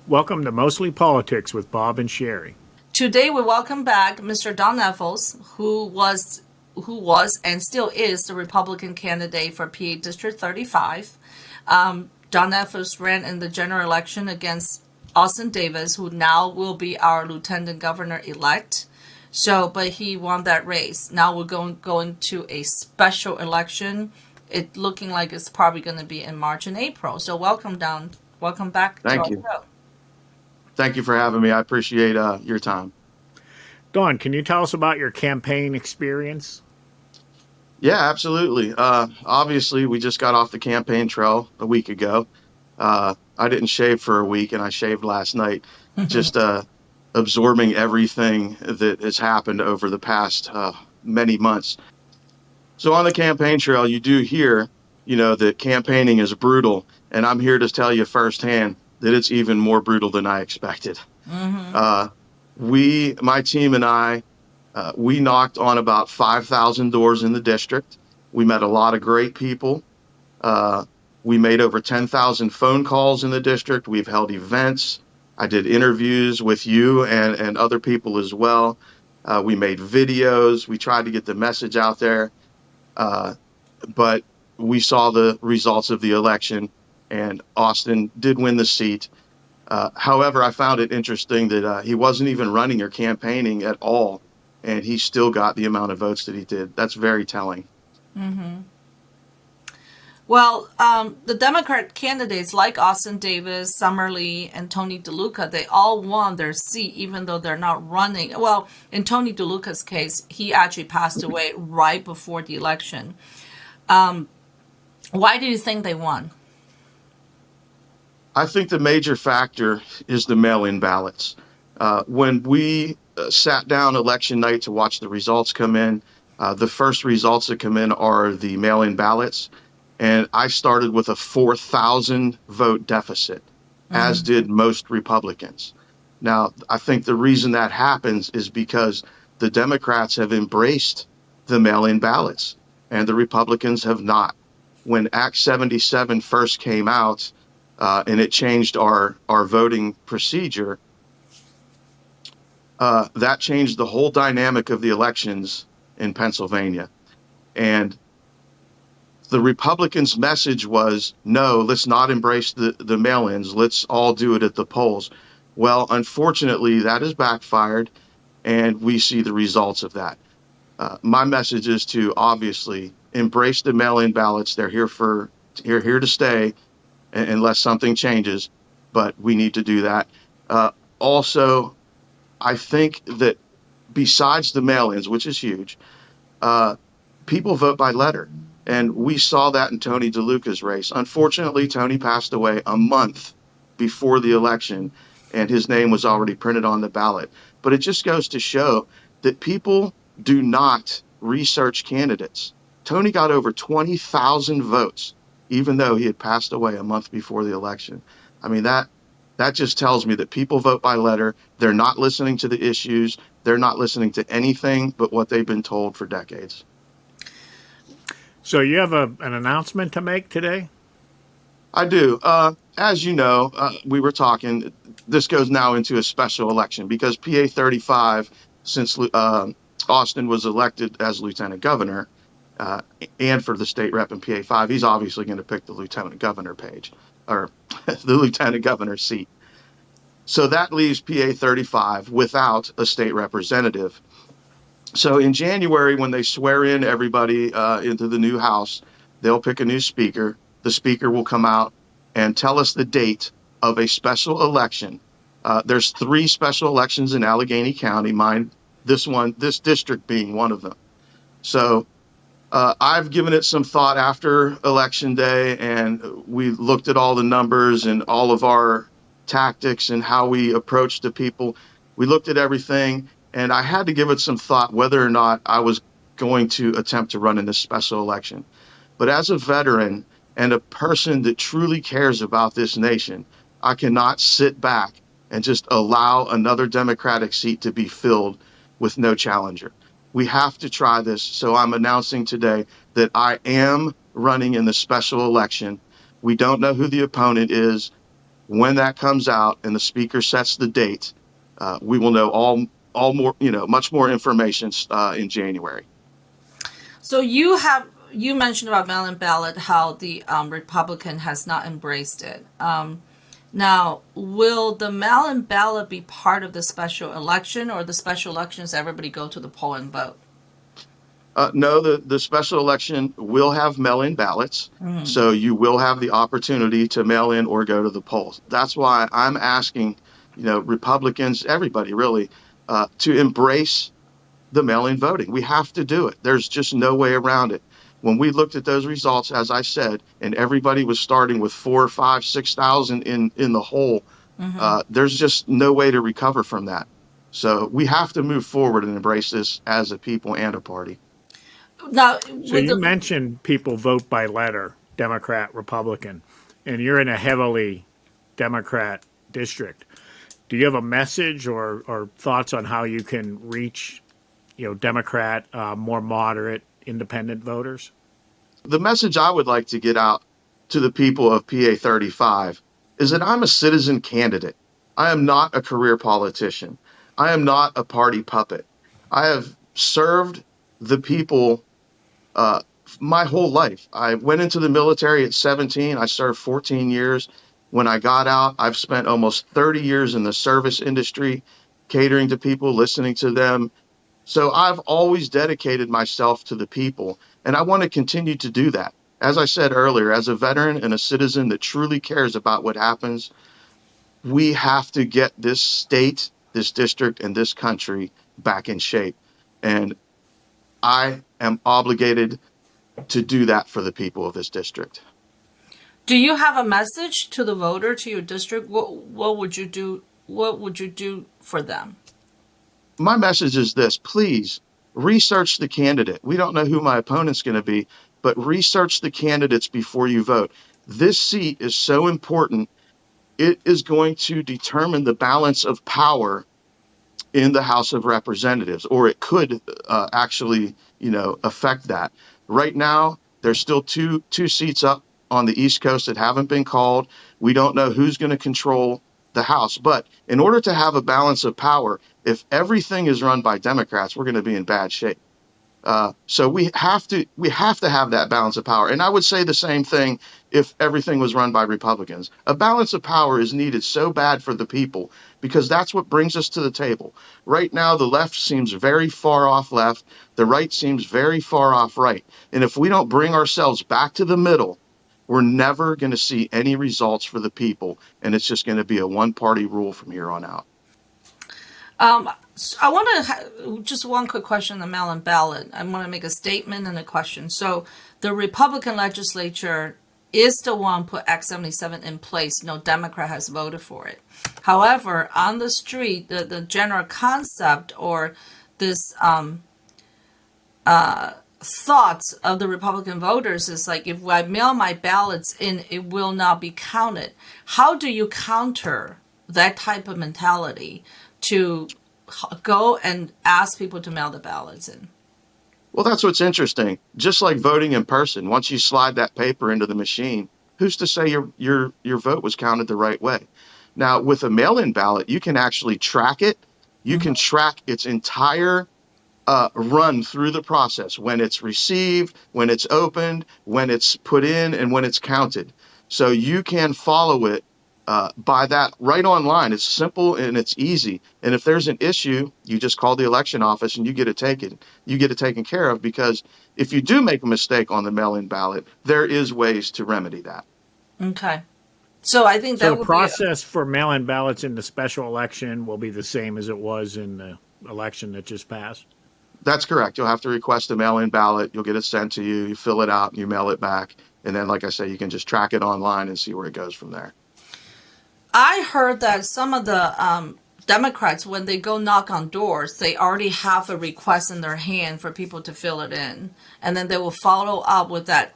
Welcome to Mostly Politics with Bob and Sherry. Today we welcome back Mr. Don Nevills, who was and still is the Republican candidate for PA District 35. Don Nevills ran in the general election against Austin Davis, who now will be our Lieutenant Governor elect. But he won that race. Now we're going to a special election. It looking like it's probably going to be in March and April. So welcome, Don. Welcome back to Thank our you. show. Thank you for having me. I appreciate your time. Don, can you tell us about your campaign experience? Yeah, absolutely. Obviously, we just got off the campaign trail a week ago. I didn't shave for a week, and I shaved last night, just absorbing everything that has happened over the past many months. So on the campaign trail, you do hear, that campaigning is brutal, and I'm here to tell you firsthand that it's even more brutal than I expected. My team and I, we knocked on about 5,000 doors in the district. We met a lot of great people. We made over 10,000 phone calls in the district. We've held events. I did interviews with you and other people as well. We made videos. We tried to get the message out there. But we saw the results of the election, and Austin did win the seat. However, I found it interesting that he wasn't even running or campaigning at all, and he still got the amount of votes that he did. That's very telling. Well, the Democrat candidates like Austin Davis, Summer Lee, and Tony DeLuca, they all won their seat even though they're not running. Well, in Tony DeLuca's case, he actually passed away right before the election. Why do you think they won? I think the major factor is the mail-in ballots. When we sat down election night to watch the results come in, the first results that come in are the mail-in ballots. And I started with a 4,000 vote deficit, as did most Republicans. Now, I think the reason that happens is because the Democrats have embraced the mail-in ballots and the Republicans have not. When Act 77 first came out and it changed our voting procedure, that changed the whole dynamic of the elections in Pennsylvania. And the Republicans' message was, no, let's not embrace the mail-ins. Let's all do it at the polls. Well, unfortunately, that has backfired, and we see the results of that. My message is to obviously embrace the mail-in ballots. They're here to stay unless something changes, but we need to do that. Also, I think that besides the mail-ins, which is huge, people vote by letter. And we saw that in Tony DeLuca's race. Unfortunately, Tony passed away a month before the election, and his name was already printed on the ballot. But it just goes to show that people do not research candidates. Tony got over 20,000 votes, even though he had passed away a month before the election. I mean, that just tells me that people vote by letter. They're not listening to the issues. They're not listening to anything but what they've been told for decades. So you have an announcement to make today? I do. As you know, we were talking, this goes now into a special election because PA35, since Austin was elected as lieutenant governor and for the state rep in PA5, he's obviously going to pick the lieutenant governor page or the lieutenant governor seat. So that leaves PA35 without a state representative. So in January, when they swear in everybody into the new House, they'll pick a new speaker. The speaker will come out and tell us the date of a special election. There's 3 special elections in Allegheny County, this district being one of them. So I've given it some thought after Election Day, and we looked at all the numbers and all of our tactics and how we approach the people. We looked at everything. And I had to give it some thought whether or not I was going to attempt to run in this special election. But as a veteran and a person that truly cares about this nation, I cannot sit back and just allow another Democratic seat to be filled with no challenger. We have to try this. So I'm announcing today that I am running in the special election. We don't know who the opponent is. When that comes out and the speaker sets the date, we will know all more, much more information in January. So you mentioned about mail-in ballot how the Republican has not embraced it. Now, will the mail-in ballot be part of the special election, or the special elections everybody go to the poll and vote? No, the special election will have mail-in ballots, so you will have the opportunity to mail in or go to the polls. That's why I'm asking, Republicans, everybody really, to embrace the mail-in voting. We have to do it. There's just no way around it. When we looked at those results, as I said, and everybody was starting with 4, 5, 6,000 in the hole, there's just no way to recover from that. So we have to move forward and embrace this as a people and a party. Now, So you mentioned people vote by letter, Democrat, Republican, and you're in a heavily Democrat district. Do you have a message or thoughts on how you can reach, Democrat, more moderate, independent voters? The message I would like to get out to the people of PA35 is that I'm a citizen candidate. I am not a career politician. I am not a party puppet. I have served the people my whole life. I went into the military at 17. I served 14 years. When I got out, I've spent almost 30 years in the service industry, catering to people, listening to them. So I've always dedicated myself to the people, and I want to continue to do that. As I said earlier, as a veteran and a citizen that truly cares about what happens, we have to get this state, this district, and this country back in shape. And I am obligated to do that for the people of this district. do you have a message to the voter, to your district? What would you do? What would you do for them? My message is this: please research the candidate. We don't know who my opponent's going to be, but research the candidates before you vote. This seat is so important. It is going to determine the balance of power in the House of Representatives, or it could actually, affect that. Right now, there's still two seats up on the East Coast that haven't been called. We don't know who's going to control the House. But in order to have a balance of power, if everything is run by Democrats, we're going to be in bad shape. So we have to have that balance of power. And I would say the same thing if everything was run by Republicans. A balance of power is needed so bad for the people because that's what brings us to the table. Right now, the left seems very far off left. The right seems very far off right. And if we don't bring ourselves back to the middle, we're never going to see any results for the people. And it's just going to be a one-party rule from here on out. So I want to just one quick question on the mail-in ballot. I want to make a statement and a question. So the Republican legislature is the one put Act 77 in place. No Democrat has voted for it. However, on the street, the general concept or this thoughts of the Republican voters is like, if I mail my ballots in, it will not be counted. How do you counter that type of mentality to go and ask people to mail the ballots in? Well, that's what's interesting. Just like voting in person, once you slide that paper into the machine, who's to say your vote was counted the right way? Now, with a mail-in ballot, you can actually track it. You can track its entire run through the process, when it's received, when it's opened, when it's put in, and when it's counted. So you can follow it by that right online. It's simple and it's easy. And if there's an issue, you just call the election office and you get it taken care of, because if you do make a mistake on the mail-in ballot, there is ways to remedy that. Okay. So I think that So would the process for mail-in ballots in the special election will be the same as it was in the election that just passed? That's correct. You'll have to request a mail-in ballot. You'll get it sent to you. You fill it out and you mail it back. And then, like I say, you can just track it online and see where it goes from there. I heard that some of the Democrats, when they go knock on doors, they already have a request in their hand for people to fill it in. And then they will follow up with that.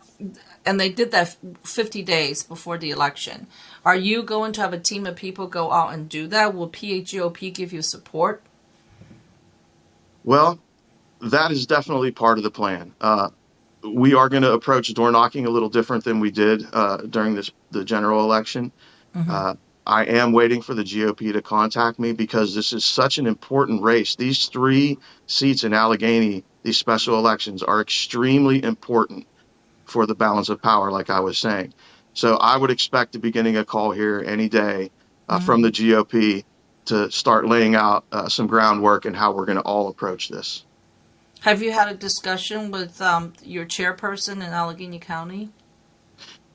And they did that 50 days before the election. Are you going to have a team of people go out and do that? Will PAGOP give you support? Well, that is definitely part of the plan. We are going to approach door knocking a little different than we did during the general election. I am waiting for the GOP to contact me because this is such an important race. These 3 seats in Allegheny, these special elections, are extremely important for the balance of power, like I was saying. So I would expect to be getting a call here any day from the GOP to start laying out some groundwork and how we're going to all approach this. Have you had a discussion with your chairperson in Allegheny County?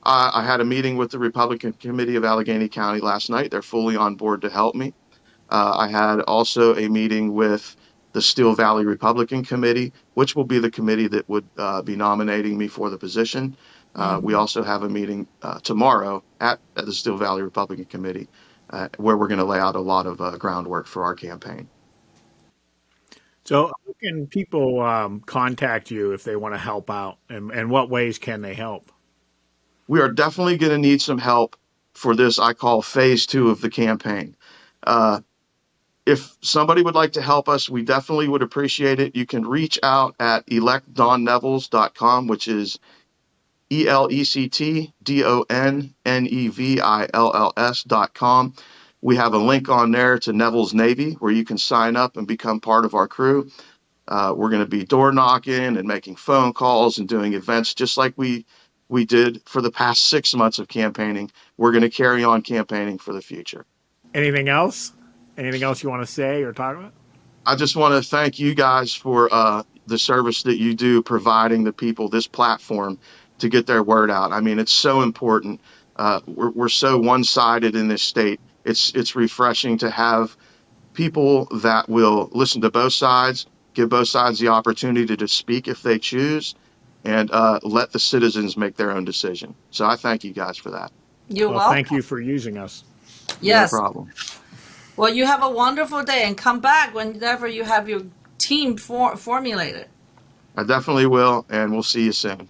I had a meeting with the Republican Committee of Allegheny County last night. They're fully on board to help me. I had also a meeting with the Steel Valley Republican Committee, which will be the committee that would be nominating me for the position. We also have a meeting tomorrow at the Steel Valley Republican Committee where we're going to lay out a lot of groundwork for our campaign. So, how can people contact you if they want to help out, and what ways can they help? We are definitely going to need some help for this, I call phase 2 of the campaign. If somebody would like to help us, we definitely would appreciate it. You can reach out at electdonnevills.com, which is electdonnevils.com. We have a link on there to Nevills Navy where you can sign up and become part of our crew. We're going to be door knocking and making phone calls and doing events just like we did for the past 6 months of campaigning. We're going to carry on campaigning for the future. Anything else? Anything else you want to say or talk about? I just want to thank you guys for the service that you do, providing the people this platform to get their word out. I mean, it's so important. We're so one-sided in this state. It's refreshing to have people that will listen to both sides, give both sides the opportunity to speak if they choose, and let the citizens make their own decision. So I thank you guys for that. You're Well, welcome. thank you for using us. Yes. No problem. Well, you have a wonderful day and come back whenever you have your team formulated. I definitely will, and we'll see you soon.